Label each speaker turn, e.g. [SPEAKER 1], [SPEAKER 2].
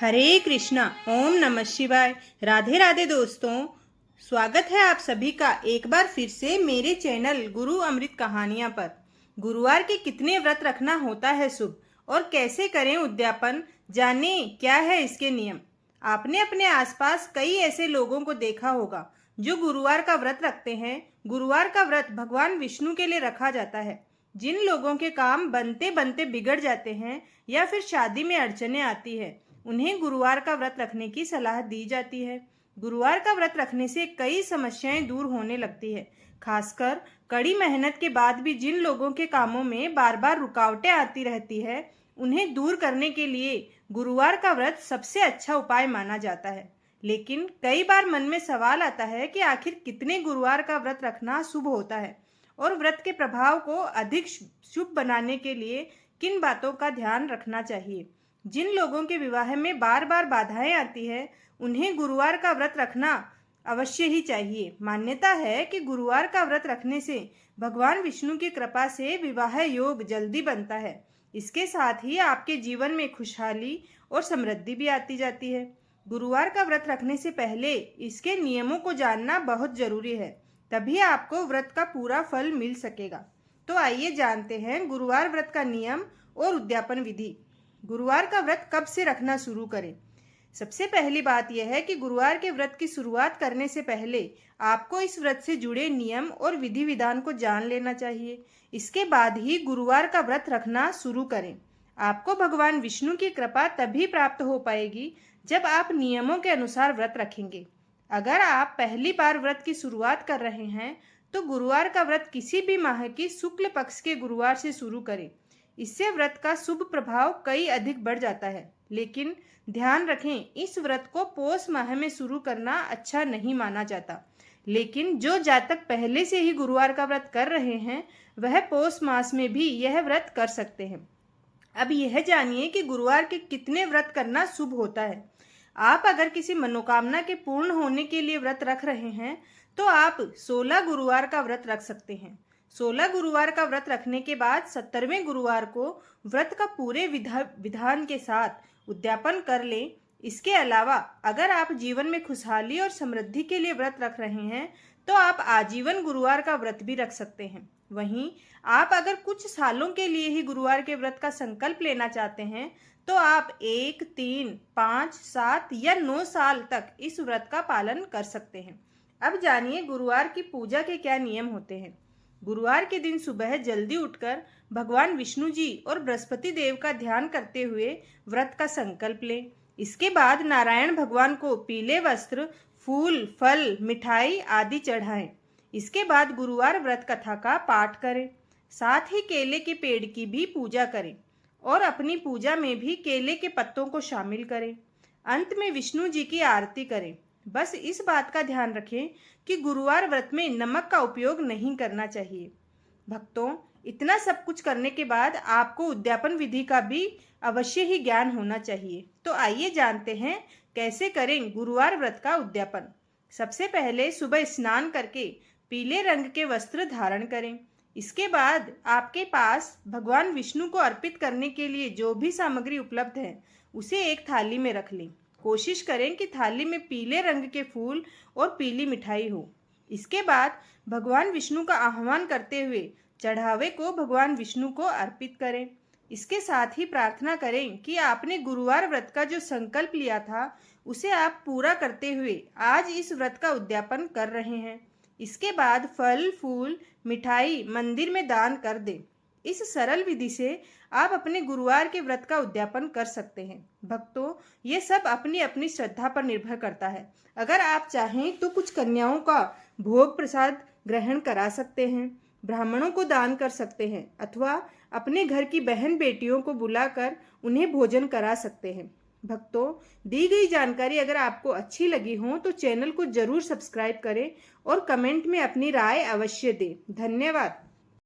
[SPEAKER 1] हरे कृष्णा। ओम नमः शिवाय। राधे राधे दोस्तों, स्वागत है आप सभी का एक बार फिर से मेरे चैनल गुरु अमृत कहानियां पर। गुरुवार के कितने व्रत रखना होता है शुभ और कैसे करें उद्यापन, जाने क्या है इसके नियम। आपने अपने आसपास कई ऐसे लोगों को देखा होगा जो गुरुवार का व्रत रखते हैं। गुरुवार का व्रत भगवान विष्णु के लिए रखा जाता है। जिन लोगों के काम बनते बनते बिगड़ जाते हैं या फिर शादी में अड़चने आती है, उन्हें गुरुवार का व्रत रखने की सलाह दी जाती है। गुरुवार का व्रत रखने से कई समस्याएं दूर होने लगती है। खासकर कड़ी मेहनत के बाद भी जिन लोगों के कामों में बार बार रुकावटें आती रहती है, उन्हें दूर करने के लिए गुरुवार का व्रत सबसे अच्छा उपाय माना जाता है। लेकिन कई बार मन में सवाल आता है कि आखिर कितने गुरुवार का व्रत रखना शुभ होता है और व्रत के प्रभाव को अधिक शुभ बनाने के लिए किन बातों का ध्यान रखना चाहिए। जिन लोगों के विवाह में बार बार बाधाएं आती है, उन्हें गुरुवार का व्रत रखना अवश्य ही चाहिए। मान्यता है कि गुरुवार का व्रत रखने से भगवान विष्णु की कृपा से विवाह योग जल्दी बनता है। इसके साथ ही आपके जीवन में खुशहाली और समृद्धि भी आती जाती है। गुरुवार का व्रत रखने से पहले इसके नियमों को जानना बहुत जरूरी है, तभी आपको व्रत का पूरा फल मिल सकेगा। तो आइए जानते हैं गुरुवार व्रत का नियम और उद्यापन विधि। गुरुवार का व्रत कब से रखना शुरू करें। सबसे पहली बात यह है कि गुरुवार के व्रत की शुरुआत करने से पहले आपको इस व्रत से जुड़े नियम और विधि विधान को जान लेना चाहिए। इसके बाद ही गुरुवार का व्रत रखना शुरू करें। आपको भगवान विष्णु की कृपा तभी प्राप्त हो पाएगी जब आप नियमों के अनुसार व्रत रखेंगे। अगर आप पहली बार व्रत की शुरुआत कर रहे हैं तो गुरुवार का व्रत किसी भी माह की शुक्ल पक्ष के गुरुवार से शुरू करें। इससे व्रत का शुभ प्रभाव कई अधिक बढ़ जाता है। लेकिन ध्यान रखें, इस व्रत को पौष माह में शुरू करना अच्छा नहीं माना जाता। लेकिन जो जातक पहले से ही गुरुवार का व्रत कर रहे हैं, वह पौष मास में भी यह व्रत कर सकते हैं। अब यह जानिए कि गुरुवार के कितने व्रत करना शुभ होता है। आप अगर किसी मनोकामना के पूर्ण होने के लिए व्रत रख रहे हैं तो आप 16 गुरुवार का व्रत रख सकते हैं। 16 गुरुवार का व्रत रखने के बाद 17वें गुरुवार को व्रत का पूरे विधान के साथ उद्यापन कर लें। इसके अलावा अगर आप जीवन में खुशहाली और समृद्धि के लिए व्रत रख रहे हैं तो आप आजीवन गुरुवार का व्रत भी रख सकते हैं। वहीं आप अगर कुछ सालों के लिए ही गुरुवार के व्रत का संकल्प लेना चाहते हैं तो आप 1, 3, 5, 7 या 9 साल तक इस व्रत का पालन कर सकते हैं। अब जानिए गुरुवार की पूजा के क्या नियम होते हैं। गुरुवार के दिन सुबह जल्दी उठकर भगवान विष्णु जी और बृहस्पति देव का ध्यान करते हुए व्रत का संकल्प लें। इसके बाद नारायण भगवान को पीले वस्त्र, फूल, फल, मिठाई आदि चढ़ाएं। इसके बाद गुरुवार व्रत कथा का पाठ करें। साथ ही केले के पेड़ की भी पूजा करें और अपनी पूजा में भी केले के पत्तों को शामिल करें। अंत में विष्णु जी की आरती करें। बस इस बात का ध्यान रखें कि गुरुवार व्रत में नमक का उपयोग नहीं करना चाहिए। भक्तों, इतना सब कुछ करने के बाद आपको उद्यापन विधि का भी अवश्य ही ज्ञान होना चाहिए। तो आइए जानते हैं कैसे करें गुरुवार व्रत का उद्यापन। सबसे पहले सुबह स्नान करके पीले रंग के वस्त्र धारण करें। इसके बाद आपके पास भगवान विष्णु को अर्पित करने के लिए जो भी सामग्री उपलब्ध है उसे एक थाली में रख लें। कोशिश करें कि थाली में पीले रंग के फूल और पीली मिठाई हो। इसके बाद भगवान विष्णु का आह्वान करते हुए चढ़ावे को भगवान विष्णु को अर्पित करें। इसके साथ ही प्रार्थना करें कि आपने गुरुवार व्रत का जो संकल्प लिया था उसे आप पूरा करते हुए आज इस व्रत का उद्यापन कर रहे हैं। इसके बाद फल, फूल, मिठाई मंदिर में दान कर दें। इस सरल विधि से आप अपने गुरुवार के व्रत का उद्यापन कर सकते हैं। भक्तों, ये सब अपनी अपनी श्रद्धा पर निर्भर करता है। अगर आप चाहें तो कुछ कन्याओं का भोग प्रसाद ग्रहण करा सकते हैं, ब्राह्मणों को दान कर सकते हैं अथवा अपने घर की बहन बेटियों को बुलाकर उन्हें भोजन करा सकते हैं। भक्तों, दी गई जानकारी अगर आपको अच्छी लगी हो तो चैनल को जरूर सब्सक्राइब करें और कमेंट में अपनी राय अवश्य दें। धन्यवाद।